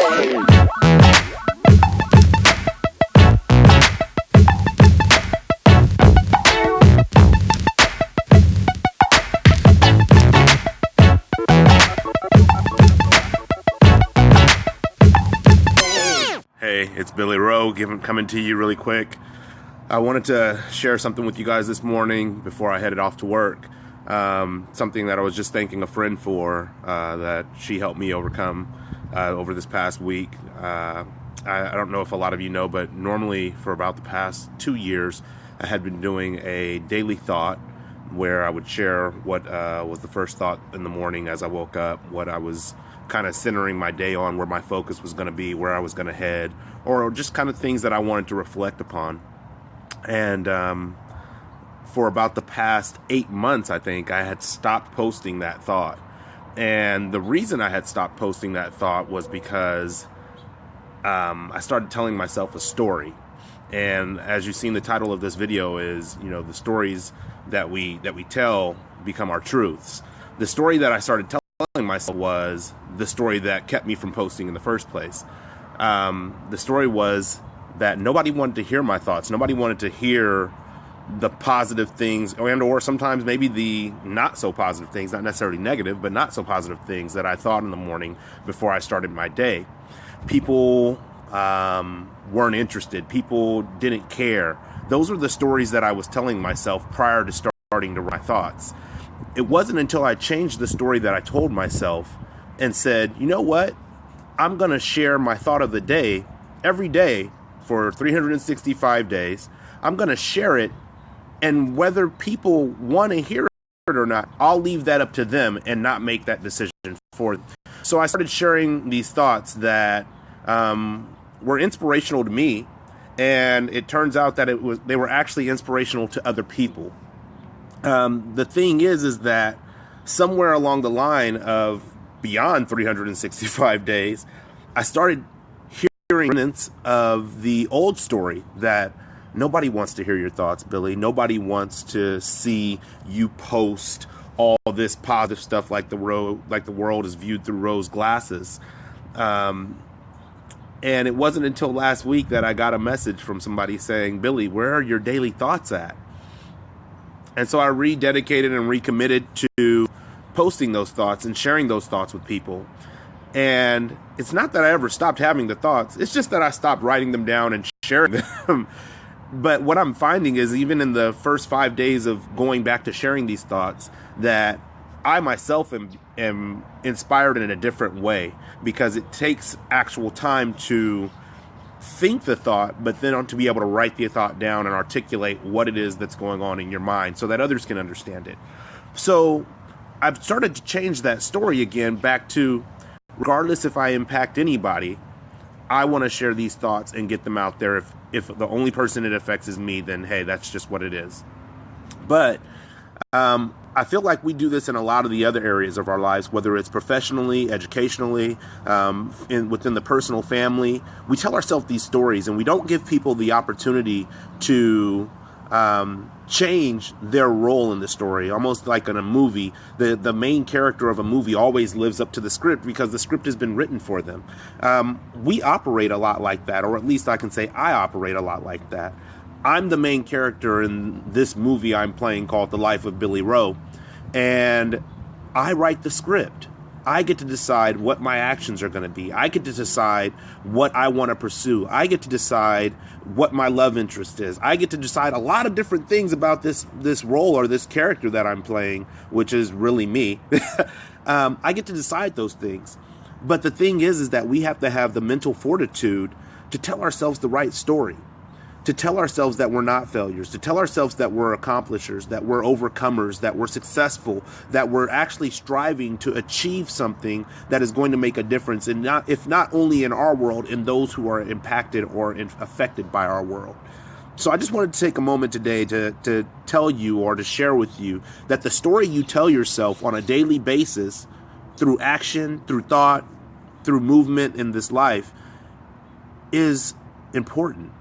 Hey, it's Billy Rowe coming to you really quick. I wanted to share something with you guys this morning before I headed off to work. Something that I was just thanking a friend for that she helped me overcome over this past week. I don't know if a lot of you know, but normally for about the past 2 years, I had been doing a daily thought where I would share what was the first thought in the morning as I woke up, what I was kind of centering my day on, where my focus was going to be, where I was going to head, or just kind of things that I wanted to reflect upon. And for about the past 8 months, I think, I had stopped posting that thought. And the reason I had stopped posting that thought was because I started telling myself a story. And as you've seen, the title of this video is, the stories that we tell become our truths. The story that I started telling myself was the story that kept me from posting in the first place. The story was that nobody wanted to hear my thoughts. Nobody wanted to hear the positive things, or sometimes maybe the not so positive things, not necessarily negative, but not so positive things that I thought in the morning before I started my day. People weren't interested. People didn't care. Those were the stories that I was telling myself prior to starting to write my thoughts. It wasn't until I changed the story that I told myself and said, you know what? I'm going to share my thought of the day every day for 365 days. I'm going to share it. And whether people want to hear it or not, I'll leave that up to them and not make that decision for them. So I started sharing these thoughts that were inspirational to me. And it turns out that they were actually inspirational to other people. The thing is that somewhere along the line of beyond 365 days, I started hearing remnants of the old story that nobody wants to hear your thoughts, Billy. Nobody wants to see you post all this positive stuff like the world is viewed through rose glasses. And it wasn't until last week that I got a message from somebody saying, Billy, where are your daily thoughts at? And so I rededicated and recommitted to posting those thoughts and sharing those thoughts with people. And it's not that I ever stopped having the thoughts. It's just that I stopped writing them down and sharing them. But what I'm finding is, even in the first 5 days of going back to sharing these thoughts, that I myself am inspired in a different way, because it takes actual time to think the thought, but then to be able to write the thought down and articulate what it is that's going on in your mind so that others can understand it. So I've started to change that story again back to, regardless if I impact anybody, I want to share these thoughts and get them out there. If the only person it affects is me, then hey, that's just what it is. But I feel like we do this in a lot of the other areas of our lives, whether it's professionally, educationally, within the personal family. We tell ourselves these stories, and we don't give people the opportunity to change their role in the story. Almost like in a movie, the main character of a movie always lives up to the script because the script has been written for them. We operate a lot like that, or at least I can say I operate a lot like that. I'm the main character in this movie I'm playing called The Life of Billy Rowe, and I write the script. I get to decide what my actions are going to be. I get to decide what I want to pursue. I get to decide what my love interest is. I get to decide a lot of different things about this role or this character that I'm playing, which is really me. I get to decide those things. But the thing is that we have to have the mental fortitude to tell ourselves the right story, to tell ourselves that we're not failures, to tell ourselves that we're accomplishers, that we're overcomers, that we're successful, that we're actually striving to achieve something that is going to make a difference, and if not only in our world, in those who are impacted or affected by our world. So I just wanted to take a moment today to tell you, or to share with you, that the story you tell yourself on a daily basis, through action, through thought, through movement in this life, is important.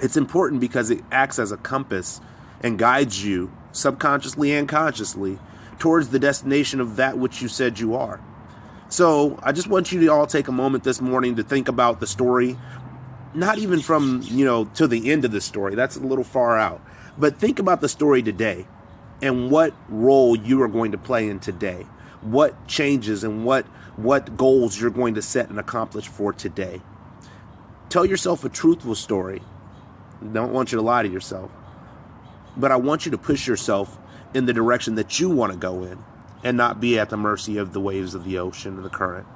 It's important because it acts as a compass and guides you subconsciously and consciously towards the destination of that which you said you are. So I just want you to all take a moment this morning to think about the story, not even from, to the end of the story. That's a little far out. But think about the story today and what role you are going to play in today. What changes and what goals you're going to set and accomplish for today. Tell yourself a truthful story. Don't want you to lie to yourself. But I want you to push yourself in the direction that you want to go in and not be at the mercy of the waves of the ocean and the current.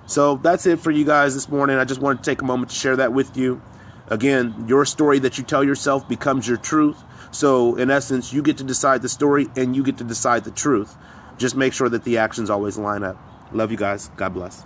So that's it for you guys this morning. I just wanted to take a moment to share that with you. Again, your story that you tell yourself becomes your truth. So in essence, you get to decide the story and you get to decide the truth. Just make sure that the actions always line up. Love you guys. God bless.